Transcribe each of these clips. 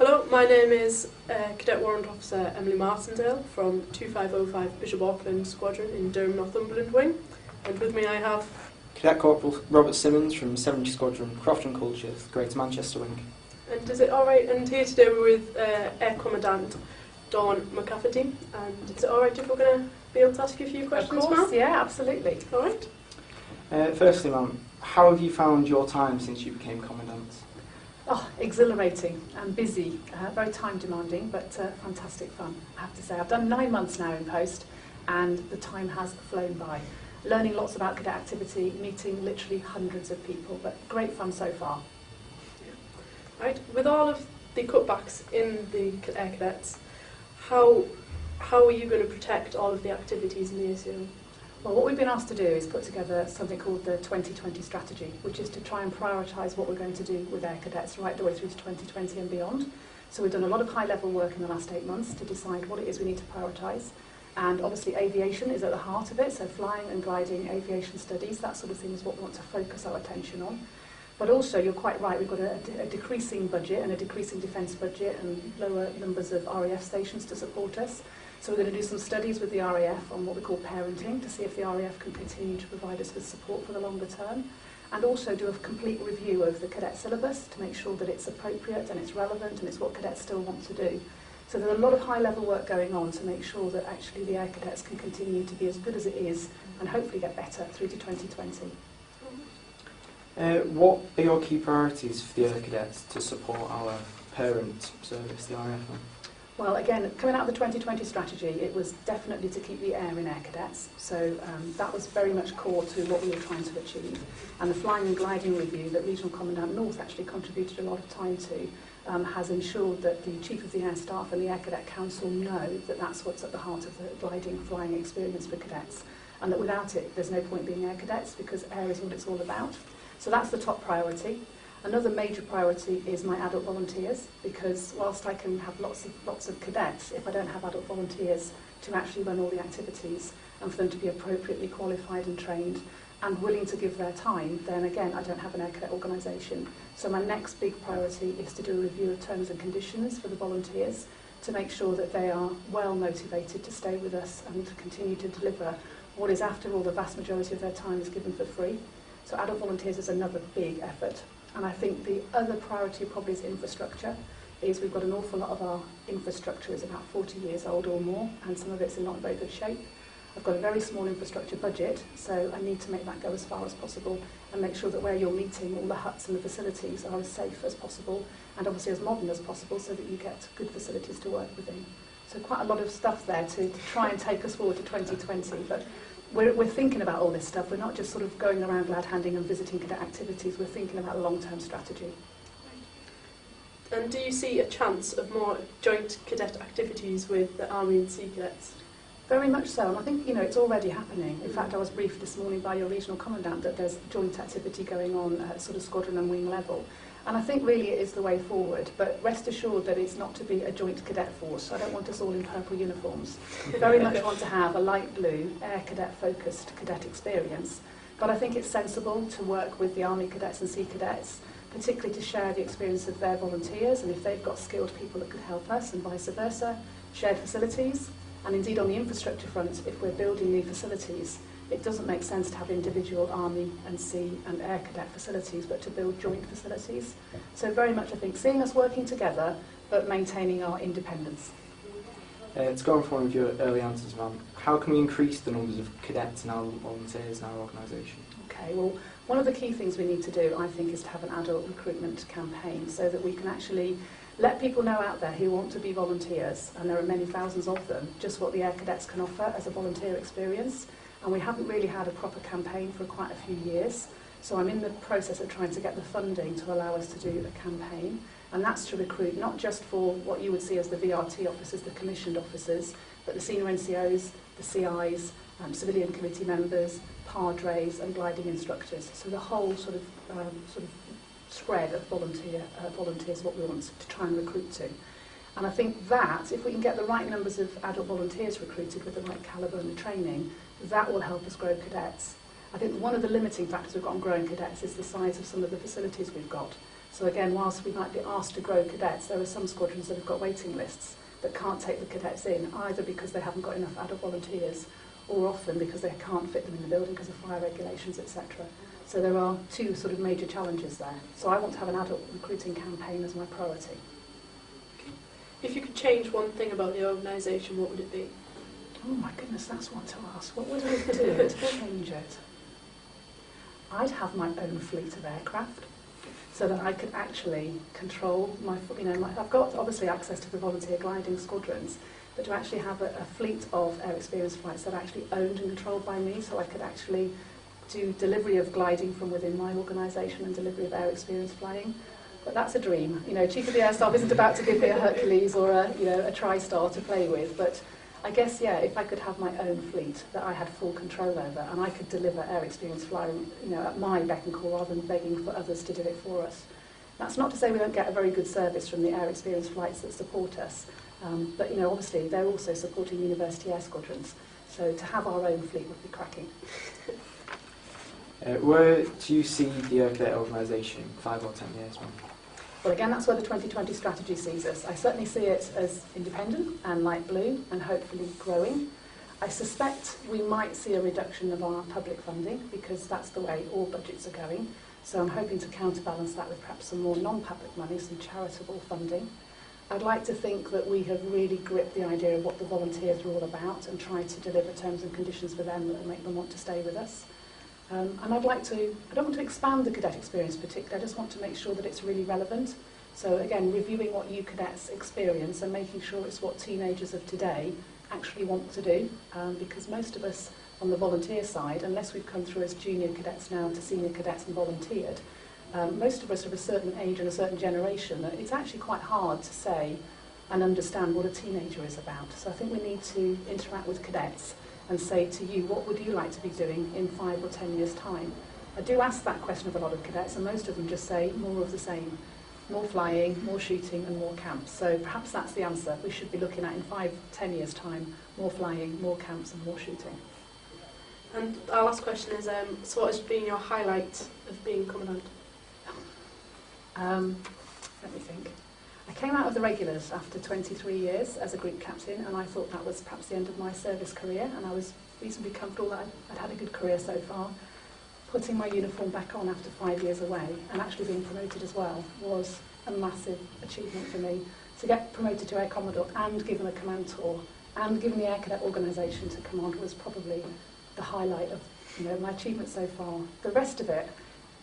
Hello, my name is Cadet Warrant Officer Emily Martindale from 2505 Bishop Auckland Squadron in Durham, Northumberland Wing. And with me I have Cadet Corporal Robert Simmons from 70 Squadron, Crofton Cultures, Greater Manchester Wing. And is it alright? And here today we're with Air Commandant Dawn McCafferty. And is it alright if we're going to be able to ask you a few questions, Of course, ma'am? yeah, absolutely. Alright. Firstly, ma'am, how have you found your time since you became Commandant? Oh, exhilarating and busy, very time demanding, but fantastic fun, I have to say. I've done 9 months now in post and the time has flown by. Learning lots about cadet activity, meeting literally hundreds of people, but great fun so far. Right. With all of the cutbacks in the Air Cadets, how are you going to protect all of the activities in the ACO? Well, what we've been asked to do is put together something called the 2020 strategy, which is to try and prioritise what we're going to do with Air Cadets right the way through to 2020 and beyond. So we've done a lot of high-level work in the last 8 months to decide what it is we need to prioritise. And obviously aviation is at the heart of it, so flying and gliding, aviation studies, that sort of thing is what we want to focus our attention on. But also, you're quite right, we've got a decreasing budget and a decreasing defence budget and lower numbers of RAF stations to support us. So we're going to do some studies with the RAF on what we call parenting to see if the RAF can continue to provide us with support for the longer term, and also do a complete review of the cadet syllabus to make sure that it's appropriate and it's relevant and it's what cadets still want to do. So there's a lot of high-level work going on to make sure that actually the Air Cadets can continue to be as good as it is and hopefully get better through to 2020. What are your key priorities for the Air Cadets to support our parent service, the RAF? Well, again, coming out of the 2020 strategy, it was definitely to keep the air in Air Cadets. So that was very much core to what we were trying to achieve. And the flying and gliding review that Regional Commandant North actually contributed a lot of time to has ensured that the Chief of the Air Staff and the Air Cadet Council know that that's what's at the heart of the gliding, flying experience for cadets. And that without it, there's no point being Air Cadets because air is what it's all about. So that's the top priority. Another major priority is my adult volunteers, because whilst I can have lots of cadets, if I don't have adult volunteers to actually run all the activities and for them to be appropriately qualified and trained and willing to give their time, then again, I don't have an Air Cadet organisation. So my next big priority is to do a review of terms and conditions for the volunteers to make sure that they are well motivated to stay with us and to continue to deliver what is, after all, the vast majority of their time is given for free. So adult volunteers is another big effort. And I think the other priority probably is infrastructure. We've got an awful lot of our infrastructure is about 40 years old or more, and some of it's in not very good shape. I've got a very small infrastructure budget, so I need to make that go as far as possible and make sure that where you're meeting, all the huts and the facilities are as safe as possible and obviously as modern as possible so that you get good facilities to work within. So quite a lot of stuff there to try and take us forward to 2020. But we're thinking about all this stuff. We're not just sort of going around glad-handing and visiting cadet activities. We're thinking about a long-term strategy. And do you see a chance of more joint cadet activities with the Army and Sea Cadets? Very much so, and I think it's already happening. In fact, I was briefed this morning by your regional commandant that there's joint activity going on at sort of squadron and wing level. And I think really it is the way forward, but rest assured that it's not to be a joint cadet force. I don't want us all in purple uniforms. We very much want to have a light blue, Air Cadet focused cadet experience. But I think it's sensible to work with the Army Cadets and Sea Cadets, particularly to share the experience of their volunteers, and if they've got skilled people that could help us, and vice versa, shared facilities. And indeed on the infrastructure front, if we're building new facilities, it doesn't make sense to have individual Army and Sea and Air Cadet facilities, but to build joint facilities. So very much, I think, seeing us working together, but maintaining our independence. To go on from one of your early answers, ma'am, how can we increase the numbers of cadets and our volunteers in our organisation? Okay, well, one of the key things we need to do, I think, is to have an adult recruitment campaign so that we can actually let people know out there who want to be volunteers, and there are many thousands of them, just what the Air Cadets can offer as a volunteer experience. And we haven't really had a proper campaign for quite a few years. So I'm in the process of trying to get the funding to allow us to do a campaign. And that's to recruit not just for what you would see as the VRT officers, the commissioned officers, but the senior NCOs, the CIs, civilian committee members, padres and gliding instructors. So the whole sort of spread of volunteers, what we want to try and recruit to. And I think that, if we can get the right numbers of adult volunteers recruited with the right calibre and the training, that will help us grow cadets. I think one of the limiting factors we've got on growing cadets is the size of some of the facilities we've got. So again, whilst we might be asked to grow cadets, there are some squadrons that have got waiting lists that can't take the cadets in, either because they haven't got enough adult volunteers, or often because they can't fit them in the building because of fire regulations, etc. So there are two sort of major challenges there. So I want to have an adult recruiting campaign as my priority. If you could change one thing about the organisation, what would it be? Oh my goodness, that's one to ask. What would I do to change it? I'd have my own fleet of aircraft so that I could actually control I've got obviously access to the volunteer gliding squadrons, but to actually have a fleet of air experience flights that are actually owned and controlled by me, so I could actually do delivery of gliding from within my organisation and delivery of air experience flying. But that's a dream. Chief of the Air Staff isn't about to give me a Hercules or a TriStar to play with, but I guess, if I could have my own fleet that I had full control over and I could deliver air experience flying, at my beck and call rather than begging for others to do it for us. That's not to say we don't get a very good service from the air experience flights that support us, but, obviously they're also supporting university air squadrons, so to have our own fleet would be cracking. Where do you see the cadet organisation 5 or 10 years, ma'am? Well, again, that's where the 2020 strategy sees us. I certainly see it as independent and light blue and hopefully growing. I suspect we might see a reduction of our public funding because that's the way all budgets are going. So I'm hoping to counterbalance that with perhaps some more non-public money, some charitable funding. I'd like to think that we have really gripped the idea of what the volunteers are all about and tried to deliver terms and conditions for them that will make them want to stay with us. And I don't want to expand the cadet experience particularly, I just want to make sure that it's really relevant. So again, reviewing what you cadets experience and making sure it's what teenagers of today actually want to do, because most of us on the volunteer side, unless we've come through as junior cadets now to senior cadets and volunteered, most of us are of a certain age and a certain generation that it's actually quite hard to say and understand what a teenager is about. So I think we need to interact with cadets and say to you, what would you like to be doing in 5 or 10 years' time? I do ask that question of a lot of cadets, and most of them just say more of the same. More flying, more shooting, and more camps. So perhaps that's the answer. We should be looking at in 5, 10 years' time, more flying, more camps, and more shooting. And our last question is, so what has been your highlight of being Commandant? Let me think. I came out of the regulars after 23 years as a group captain, and I thought that was perhaps the end of my service career, and I was reasonably comfortable that I'd had a good career so far. Putting my uniform back on after 5 years away and actually being promoted as well was a massive achievement for me. To get promoted to Air Commodore and given a command tour and given the Air Cadet organisation to command was probably the highlight of my achievement so far. The rest of it,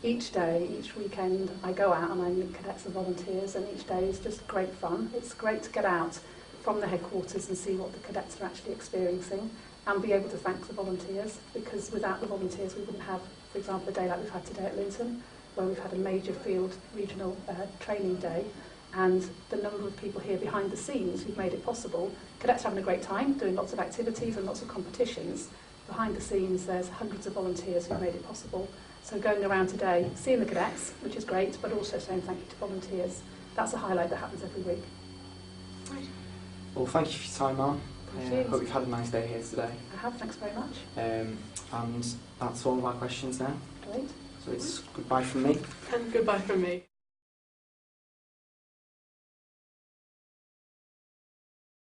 each day, each weekend, I go out and I meet cadets and volunteers, and each day is just great fun. It's great to get out from the headquarters and see what the cadets are actually experiencing and be able to thank the volunteers, because without the volunteers we wouldn't have, for example, a day like we've had today at Luton, where we've had a major field regional training day, and the number of people here behind the scenes who've made it possible. Cadets are having a great time, doing lots of activities and lots of competitions. Behind the scenes there's hundreds of volunteers who've made it possible. So going around today, seeing the cadets, which is great, but also saying thank you to volunteers. That's a highlight that happens every week. Well, thank you for your time, ma'am. I hope you've had a nice day here today. I have, thanks very much. And that's all of our questions now. Great. So it's goodbye from me. And goodbye from me.